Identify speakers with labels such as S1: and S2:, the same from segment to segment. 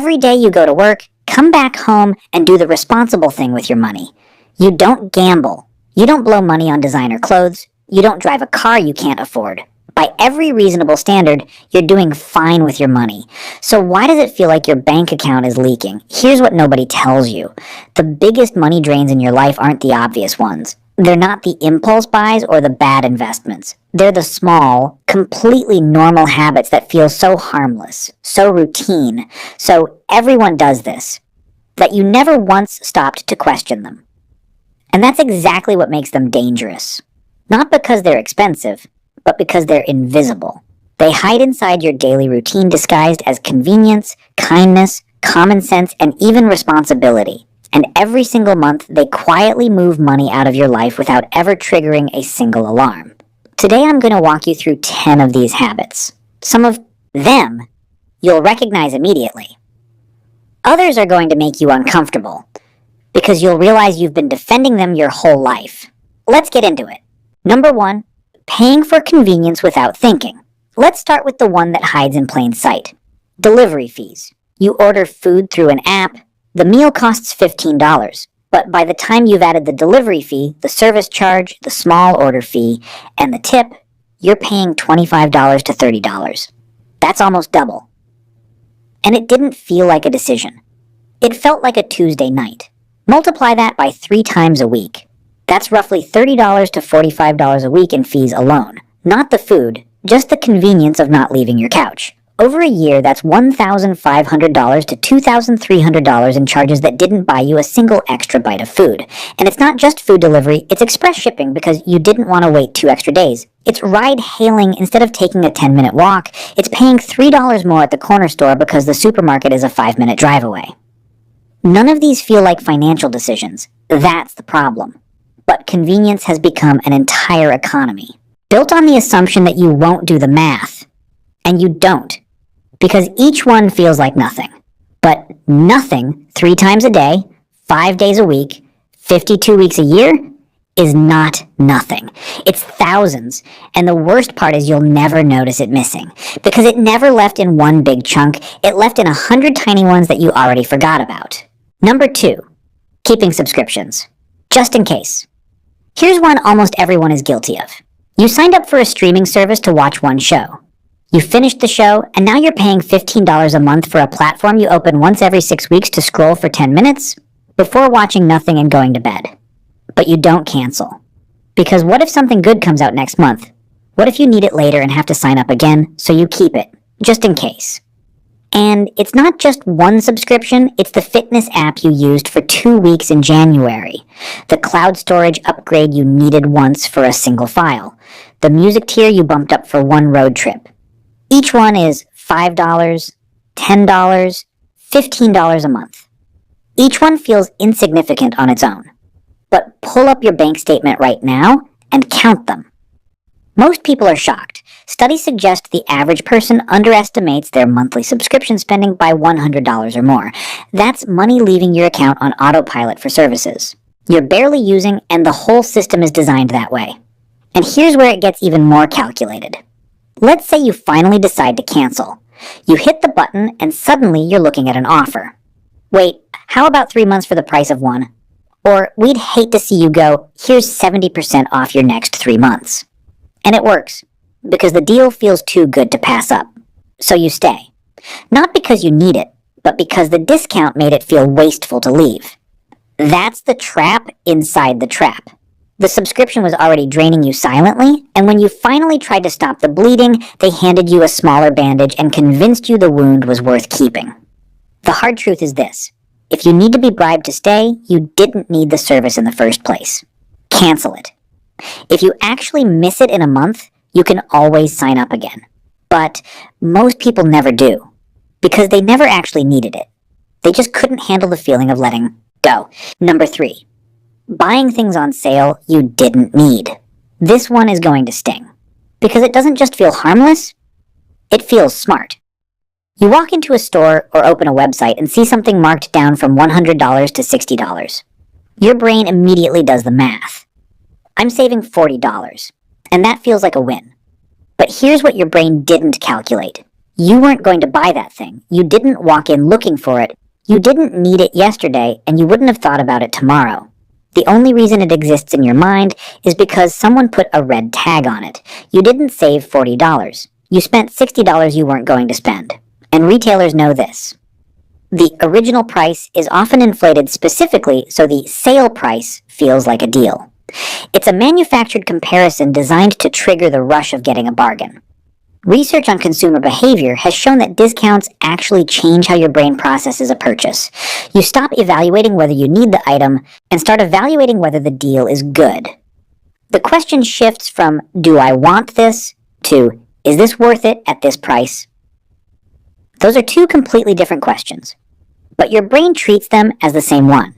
S1: Every day you go to work, come back home, and do the responsible thing with your money. You don't gamble. You don't blow money on designer clothes. You don't drive a car you can't afford. By every reasonable standard, you're doing fine with your money. So why does it feel like your bank account is leaking? Here's what nobody tells you. The biggest money drains in your life aren't the obvious ones. They're not the impulse buys or the bad investments. They're the small, completely normal habits that feel so harmless, so routine, so everyone does this, that you never once stopped to question them. And that's exactly what makes them dangerous. Not because they're expensive, but because they're invisible. They hide inside your daily routine disguised as convenience, kindness, common sense, and even responsibility. And every single month, they quietly move money out of your life without ever triggering a single alarm. Today, I'm going to walk you through 10 of these habits. Some of them you'll recognize immediately. Others are going to make you uncomfortable because you'll realize you've been defending them your whole life. Let's get into it. Number 1, paying for convenience without thinking. Let's start with the one that hides in plain sight. Delivery fees. You order food through an app. The meal costs $15, but by the time you've added the delivery fee, the service charge, the small order fee, and the tip, you're paying $25 to $30. That's almost double. And it didn't feel like a decision. It felt like a Tuesday night. Multiply that by 3 times a week. That's roughly $30 to $45 a week in fees alone. Not the food, just the convenience of not leaving your couch. Over a year, that's $1,500 to $2,300 in charges that didn't buy you a single extra bite of food. And it's not just food delivery, it's express shipping because you didn't want to wait 2 extra days. It's ride-hailing instead of taking a 10-minute walk. It's paying $3 more at the corner store because the supermarket is a 5-minute drive away. None of these feel like financial decisions. That's the problem. But convenience has become an entire economy, built on the assumption that you won't do the math. And you don't. Because each one feels like nothing. But nothing 3 times a day, 5 days a week, 52 weeks a year is not nothing. It's thousands. And the worst part is you'll never notice it missing. Because it never left in one big chunk. It left in 100 tiny ones that you already forgot about. Number 2, keeping subscriptions. Just in case. Here's one almost everyone is guilty of. You signed up for a streaming service to watch one show. You finished the show, and now you're paying $15 a month for a platform you open once every 6 weeks to scroll for 10 minutes before watching nothing and going to bed. But you don't cancel. Because what if something good comes out next month? What if you need it later and have to sign up again, so you keep it, just in case? And it's not just one subscription, it's the fitness app you used for 2 weeks in January, the cloud storage upgrade you needed once for a single file, the music tier you bumped up for one road trip. Each one is $5, $10, $15 a month. Each one feels insignificant on its own. But pull up your bank statement right now and count them. Most people are shocked. Studies suggest the average person underestimates their monthly subscription spending by $100 or more. That's money leaving your account on autopilot for services you're barely using, and the whole system is designed that way. And here's where it gets even more calculated. Let's say you finally decide to cancel. You hit the button and suddenly you're looking at an offer. Wait, how about 3 months for the price of one? Or we'd hate to see you go, here's 70% off your next 3 months. And it works, because the deal feels too good to pass up. So you stay. Not because you need it, but because the discount made it feel wasteful to leave. That's the trap inside the trap. The subscription was already draining you silently, and when you finally tried to stop the bleeding, they handed you a smaller bandage and convinced you the wound was worth keeping. The hard truth is this. If you need to be bribed to stay, you didn't need the service in the first place. Cancel it. If you actually miss it in a month, you can always sign up again. But most people never do, because they never actually needed it. They just couldn't handle the feeling of letting go. Number 3. Buying things on sale you didn't need. This one is going to sting. Because it doesn't just feel harmless, it feels smart. You walk into a store or open a website and see something marked down from $100 to $60. Your brain immediately does the math. I'm saving $40, and that feels like a win. But here's what your brain didn't calculate. You weren't going to buy that thing. You didn't walk in looking for it. You didn't need it yesterday, and you wouldn't have thought about it tomorrow. The only reason it exists in your mind is because someone put a red tag on it. You didn't save $40. You spent $60 you weren't going to spend. And retailers know this. The original price is often inflated specifically so the sale price feels like a deal. It's a manufactured comparison designed to trigger the rush of getting a bargain. Research on consumer behavior has shown that discounts actually change how your brain processes a purchase. You stop evaluating whether you need the item and start evaluating whether the deal is good. The question shifts from, do I want this, to, is this worth it at this price? Those are two completely different questions, but your brain treats them as the same one.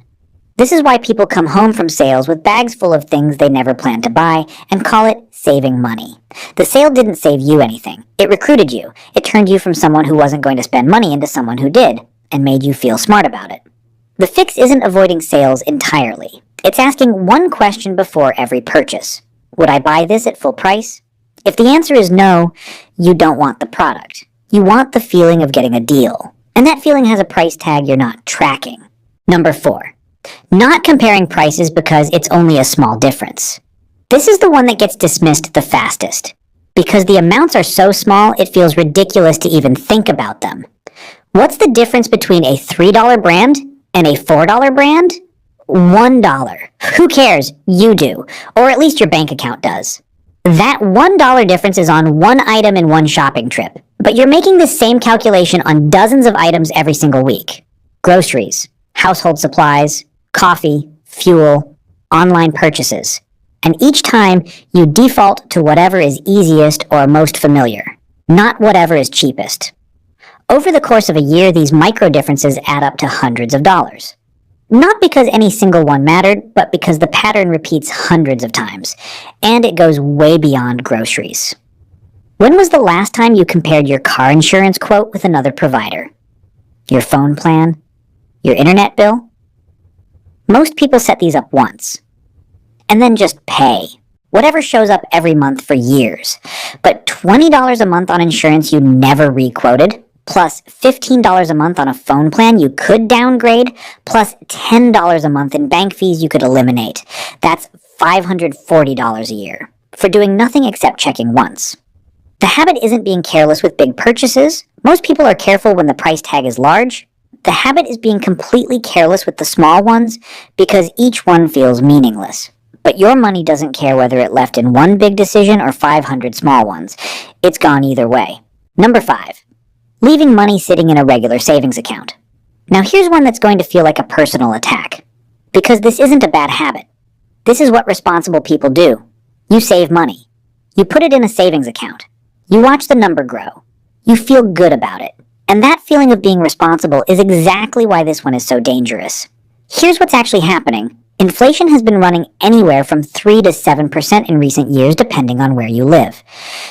S1: This is why people come home from sales with bags full of things they never planned to buy and call it saving money. The sale didn't save you anything. It recruited you. It turned you from someone who wasn't going to spend money into someone who did, and made you feel smart about it. The fix isn't avoiding sales entirely. It's asking one question before every purchase. Would I buy this at full price? If the answer is no, you don't want the product. You want the feeling of getting a deal. And that feeling has a price tag you're not tracking. Number 4. Not comparing prices because it's only a small difference. This is the one that gets dismissed the fastest. Because the amounts are so small, it feels ridiculous to even think about them. What's the difference between a $3 brand and a $4 brand? $1. Who cares? You do. Or at least your bank account does. That $1 difference is on one item in one shopping trip. But you're making this same calculation on dozens of items every single week. Groceries, household supplies, coffee, fuel, online purchases. And each time, you default to whatever is easiest or most familiar, not whatever is cheapest. Over the course of a year, these micro differences add up to hundreds of dollars. Not because any single one mattered, but because the pattern repeats hundreds of times, and it goes way beyond groceries. When was the last time you compared your car insurance quote with another provider? Your phone plan? Your internet bill? Most people set these up once, and then just pay. Whatever shows up every month for years. But $20 a month on insurance you never re-quoted, plus $15 a month on a phone plan you could downgrade, plus $10 a month in bank fees you could eliminate. That's $540 a year, for doing nothing except checking once. The habit isn't being careless with big purchases. Most people are careful when the price tag is large. The habit is being completely careless with the small ones because each one feels meaningless. But your money doesn't care whether it left in one big decision or 500 small ones. It's gone either way. Number 5. Leaving money sitting in a regular savings account. Now here's one that's going to feel like a personal attack. Because this isn't a bad habit. This is what responsible people do. You save money. You put it in a savings account. You watch the number grow. You feel good about it. And that feeling of being responsible is exactly why this one is so dangerous. Here's what's actually happening. Inflation has been running anywhere from 3 to 7% in recent years, depending on where you live.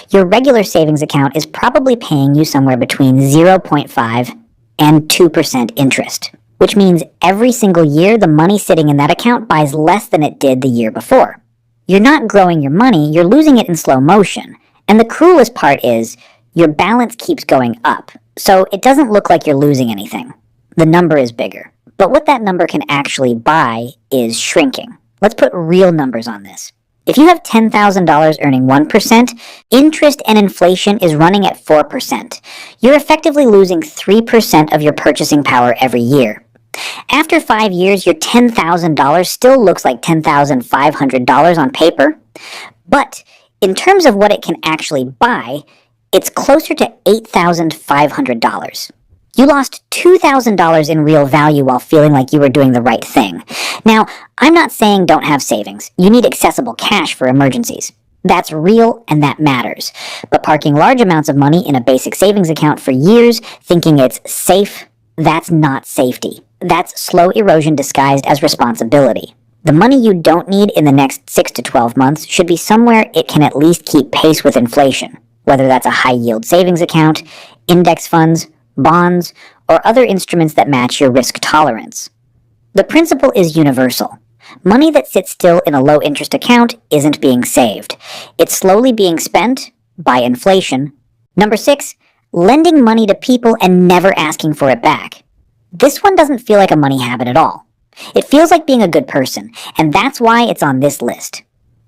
S1: Your regular savings account is probably paying you somewhere between 0.5 and 2% interest, which means every single year the money sitting in that account buys less than it did the year before. You're not growing your money, you're losing it in slow motion. And the cruelest part is, your balance keeps going up, so it doesn't look like you're losing anything. The number is bigger. But what that number can actually buy is shrinking. Let's put real numbers on this. If you have $10,000 earning 1%, interest and inflation is running at 4%. You're effectively losing 3% of your purchasing power every year. After 5 years, your $10,000 still looks like $10,500 on paper. But in terms of what it can actually buy, it's closer to $8,500. You lost $2,000 in real value while feeling like you were doing the right thing. Now, I'm not saying don't have savings. You need accessible cash for emergencies. That's real and that matters. But parking large amounts of money in a basic savings account for years, thinking it's safe, that's not safety. That's slow erosion disguised as responsibility. The money you don't need in the next 6 to 12 months should be somewhere it can at least keep pace with inflation, whether that's a high-yield savings account, index funds, bonds, or other instruments that match your risk tolerance. The principle is universal. Money that sits still in a low-interest account isn't being saved. It's slowly being spent by inflation. Number 6, lending money to people and never asking for it back. This one doesn't feel like a money habit at all. It feels like being a good person, and that's why it's on this list.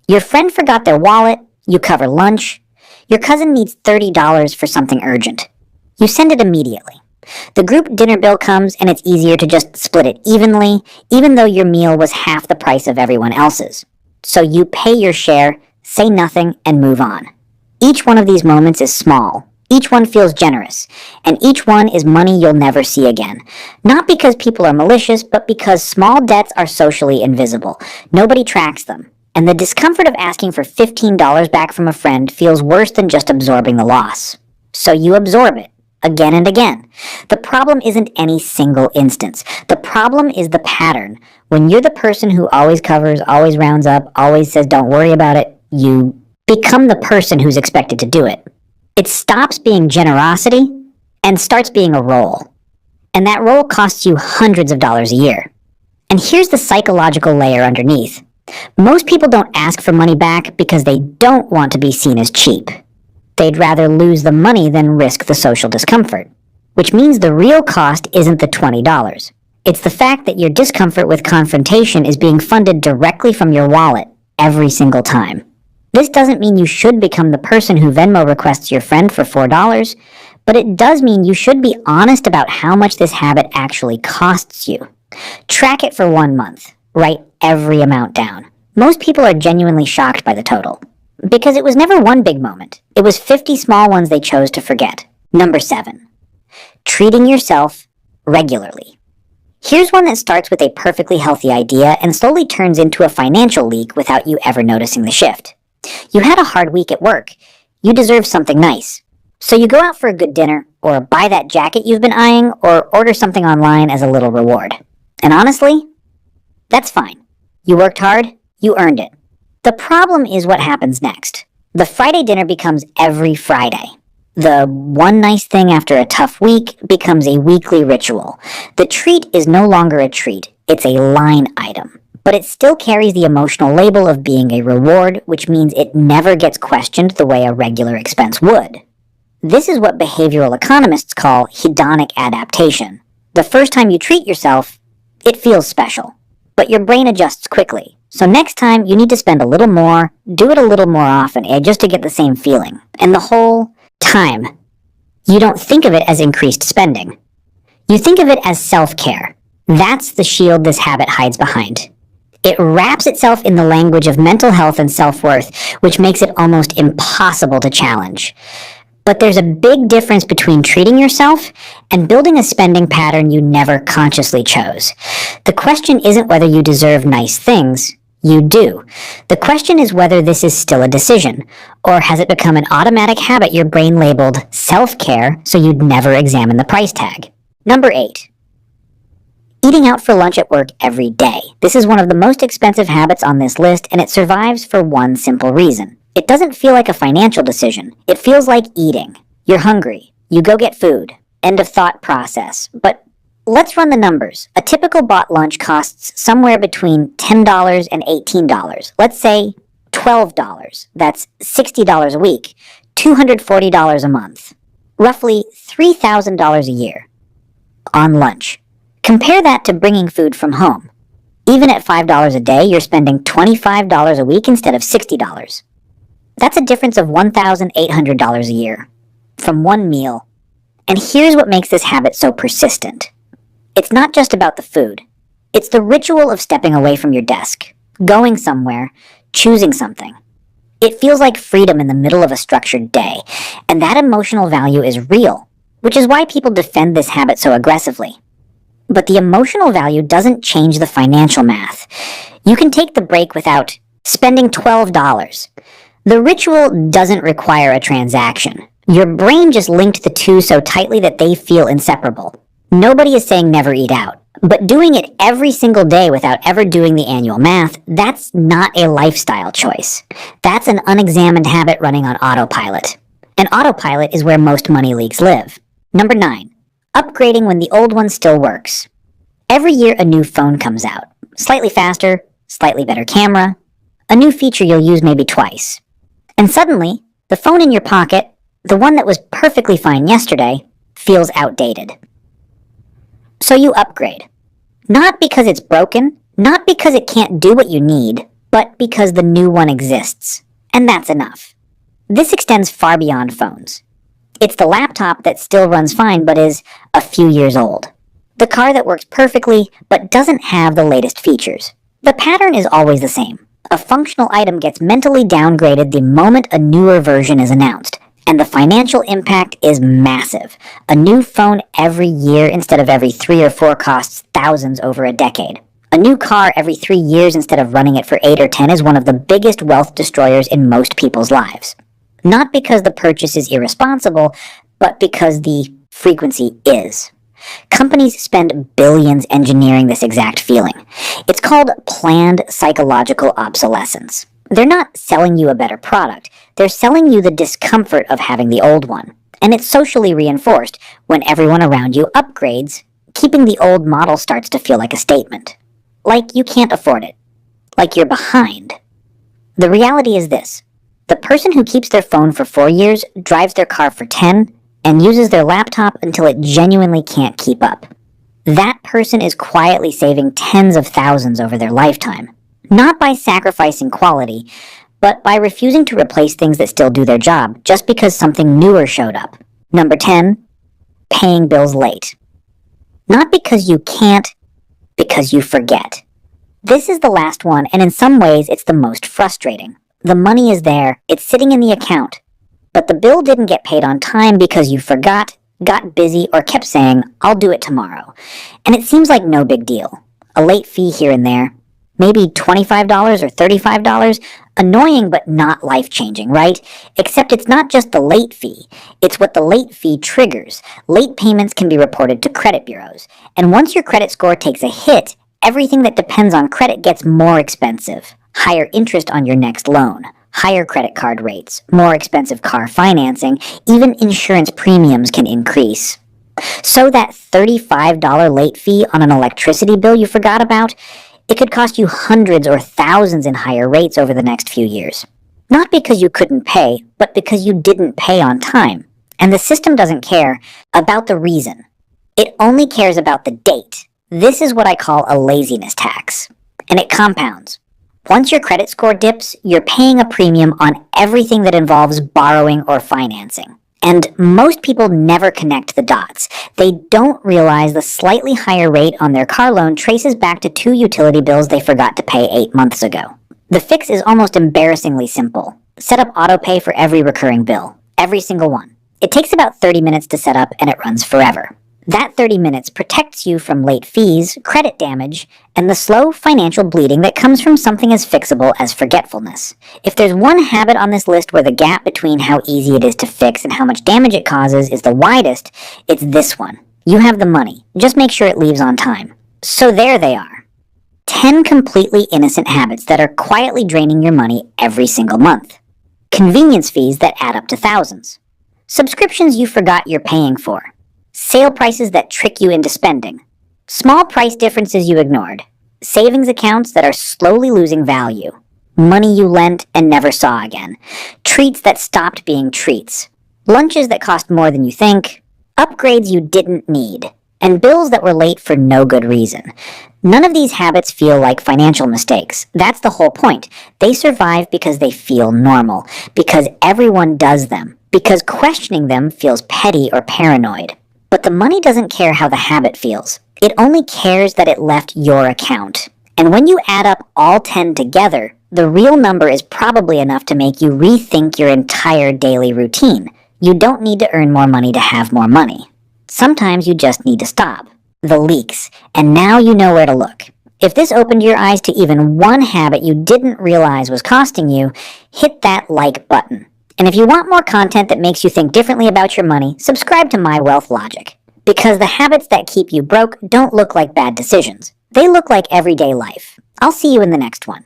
S1: Your friend forgot their wallet, you cover lunch. Your cousin needs $30 for something urgent. You send it immediately. The group dinner bill comes and it's easier to just split it evenly, even though your meal was half the price of everyone else's. So you pay your share, say nothing, and move on. Each one of these moments is small. Each one feels generous, and each one is money you'll never see again. Not because people are malicious, but because small debts are socially invisible. Nobody tracks them. And the discomfort of asking for $15 back from a friend feels worse than just absorbing the loss. So you absorb it, again and again. The problem isn't any single instance. The problem is the pattern. When you're the person who always covers, always rounds up, always says don't worry about it, you become the person who's expected to do it. It stops being generosity and starts being a role. And that role costs you hundreds of dollars a year. And here's the psychological layer underneath. Most people don't ask for money back because they don't want to be seen as cheap. They'd rather lose the money than risk the social discomfort. Which means the real cost isn't the $20. It's the fact that your discomfort with confrontation is being funded directly from your wallet every single time. This doesn't mean you should become the person who Venmo requests your friend for $4, but it does mean you should be honest about how much this habit actually costs you. Track it for 1 month. Write every amount down. Most people are genuinely shocked by the total. Because it was never one big moment. It was 50 small ones they chose to forget. Number 7. Treating yourself regularly. Here's one that starts with a perfectly healthy idea and slowly turns into a financial leak without you ever noticing the shift. You had a hard week at work. You deserve something nice. So you go out for a good dinner, or buy that jacket you've been eyeing, or order something online as a little reward. And honestly, that's fine. You worked hard, you earned it. The problem is what happens next. The Friday dinner becomes every Friday. The one nice thing after a tough week becomes a weekly ritual. The treat is no longer a treat, it's a line item. But it still carries the emotional label of being a reward, which means it never gets questioned the way a regular expense would. This is what behavioral economists call hedonic adaptation. The first time you treat yourself, it feels special. But your brain adjusts quickly. So next time, you need to spend a little more, do it a little more often, just to get the same feeling. And the whole time, you don't think of it as increased spending. You think of it as self-care. That's the shield this habit hides behind. It wraps itself in the language of mental health and self-worth, which makes it almost impossible to challenge. But there's a big difference between treating yourself and building a spending pattern you never consciously chose. The question isn't whether you deserve nice things. You do. The question is whether this is still a decision, or has it become an automatic habit your brain labeled self-care so you'd never examine the price tag. Number 8. Eating out for lunch at work every day. This is one of the most expensive habits on this list, and it survives for one simple reason. It doesn't feel like a financial decision. It feels like eating. You're hungry. You go get food. End of thought process. But let's run the numbers. A typical bought lunch costs somewhere between $10 and $18. Let's say $12. That's $60 a week. $240 a month. Roughly $3,000 a year. On lunch. Compare that to bringing food from home. Even at $5 a day, you're spending $25 a week instead of $60. That's a difference of $1,800 a year from one meal. And here's what makes this habit so persistent. It's not just about the food. It's the ritual of stepping away from your desk, going somewhere, choosing something. It feels like freedom in the middle of a structured day, and that emotional value is real, which is why people defend this habit so aggressively. But the emotional value doesn't change the financial math. You can take the break without spending $12. The ritual doesn't require a transaction. Your brain just linked the two so tightly that they feel inseparable. Nobody is saying never eat out. But doing it every single day without ever doing the annual math, that's not a lifestyle choice. That's an unexamined habit running on autopilot. And autopilot is where most money leaks live. Number 9. Upgrading when the old one still works. Every year a new phone comes out. Slightly faster, slightly better camera, a new feature you'll use maybe twice. And suddenly, the phone in your pocket, The one that was perfectly fine yesterday feels outdated. So you upgrade. Not because it's broken, not because it can't do what you need, but because the new one exists. And that's enough. This extends far beyond phones. It's the laptop that still runs fine but is a few years old. The car that works perfectly but doesn't have the latest features. The pattern is always the same. A functional item gets mentally downgraded the moment a newer version is announced, and the financial impact is massive. A new phone every year instead of every 3 or 4 costs thousands over a decade. A new car every 3 years instead of running it for 8 or 10 is one of the biggest wealth destroyers in most people's lives. Not because the purchase is irresponsible, but because the frequency is. Companies spend billions engineering this exact feeling. It's called planned psychological obsolescence. They're not selling you a better product. They're selling you the discomfort of having the old one. And it's socially reinforced. When everyone around you upgrades, keeping the old model starts to feel like a statement. Like you can't afford it. Like you're behind. The reality is this. The person who keeps their phone for 4 years, drives their car for 10, and uses their laptop until it genuinely can't keep up. That person is quietly saving tens of thousands over their lifetime. Not by sacrificing quality, but by refusing to replace things that still do their job just because something newer showed up. Number 10, paying bills late. Not because you can't, because you forget. This is the last one, and in some ways it's the most frustrating. The money is there, it's sitting in the account, but the bill didn't get paid on time because you forgot, got busy, or kept saying, I'll do it tomorrow. And it seems like no big deal. A late fee here and there, maybe $25 or $35, annoying but not life-changing, right? Except it's not just the late fee, it's what the late fee triggers. Late payments can be reported to credit bureaus, and once your credit score takes a hit, everything that depends on credit gets more expensive. Higher interest on your next loan, higher credit card rates, more expensive car financing, even insurance premiums can increase. So that $35 late fee on an electricity bill you forgot about, it could cost you hundreds or thousands in higher rates over the next few years. Not because you couldn't pay, but because you didn't pay on time. And the system doesn't care about the reason. It only cares about the date. This is what I call a laziness tax. And it compounds. Once your credit score dips, you're paying a premium on everything that involves borrowing or financing. And most people never connect the dots. They don't realize the slightly higher rate on their car loan traces back to 2 utility bills they forgot to pay 8 months ago. The fix is almost embarrassingly simple. Set up autopay for every recurring bill. Every single one. It takes about 30 minutes to set up and it runs forever. That 30 minutes protects you from late fees, credit damage, and the slow financial bleeding that comes from something as fixable as forgetfulness. If there's one habit on this list where the gap between how easy it is to fix and how much damage it causes is the widest, it's this one. You have the money. Just make sure it leaves on time. So there they are. 10 completely innocent habits that are quietly draining your money every single month. Convenience fees that add up to thousands. Subscriptions you forgot you're paying for. Sale prices that trick you into spending. Small price differences you ignored. Savings accounts that are slowly losing value. Money you lent and never saw again. Treats that stopped being treats. Lunches that cost more than you think. Upgrades you didn't need. And bills that were late for no good reason. None of these habits feel like financial mistakes. That's the whole point. They survive because they feel normal. Because everyone does them. Because questioning them feels petty or paranoid. But the money doesn't care how the habit feels. It only cares that it left your account. And when you add up all 10 together, the real number is probably enough to make you rethink your entire daily routine. You don't need to earn more money to have more money. Sometimes you just need to stop. The leaks. And now you know where to look. If this opened your eyes to even one habit you didn't realize was costing you, hit that like button. And if you want more content that makes you think differently about your money, subscribe to My Wealth Logic. Because the habits that keep you broke don't look like bad decisions. They look like everyday life. I'll see you in the next one.